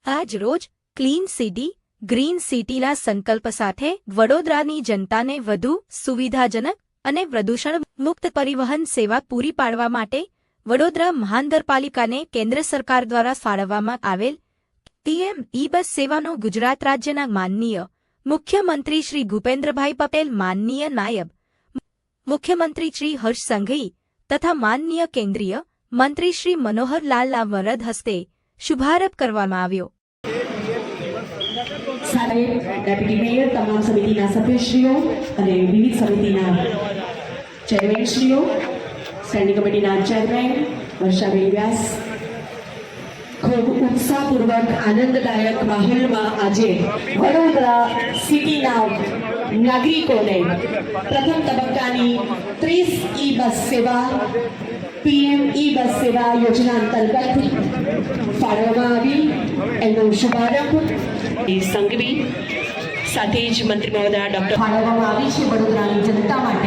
આજ રોજ clean city green સિટીના સંકલ્પ સાથે વડોદરાની જનતાને વધુ સુવિધાજનક અને પ્રદૂષણ મુક્ત પરિવહન સેવા પૂરી પાડવા માટે વડોદરા મહાનગરપાલિકાને કેન્દ્ર સરકાર દ્વારા ફાળવવામાં આવેલ પીએમ ઈ બસ સેવાનો ગુજરાત રાજ્યના માનનીય મુખ્યમંત્રી શ્રી ભૂપેન્દ્રભાઈ પટેલ, માનનીય નાયબ મુખ્યમંત્રી શ્રી હર્ષ સંઘવી તથા માનનીય કેન્દ્રીય મંત્રી શ્રી મનોહરલાલના વરદ હસ્તે શુભારંભ કરવામાં આવ્યો। ડેપ્યુટી મેયર, તમામ સમિતિના સભ્યશ્રીઓ અને વિવિધ સમિતિના ચેરમેનશ્રીઓ, સ્ટેન્ડિંગ કમિટીના ચેરમેન વર્ષાબેન વ્યાસ, ખૂબ ઉત્સાહપૂર્વક આનંદદાયક માહોલમાં આજે વડોદરા સિટીના નાગરિકોને પ્રથમ તબક્કાની 30 ઈ બસ સેવા પીએમ ઈ બસ સેવા યોજના અંતર્ગત ફાળવવામાં આવી। એનો શુભારંભ સંઘવી સાથે જ મંત્રી મહોદય ડોક્ટર ફાળવવામાં આવી છે વડોદરાની જનતા માટે।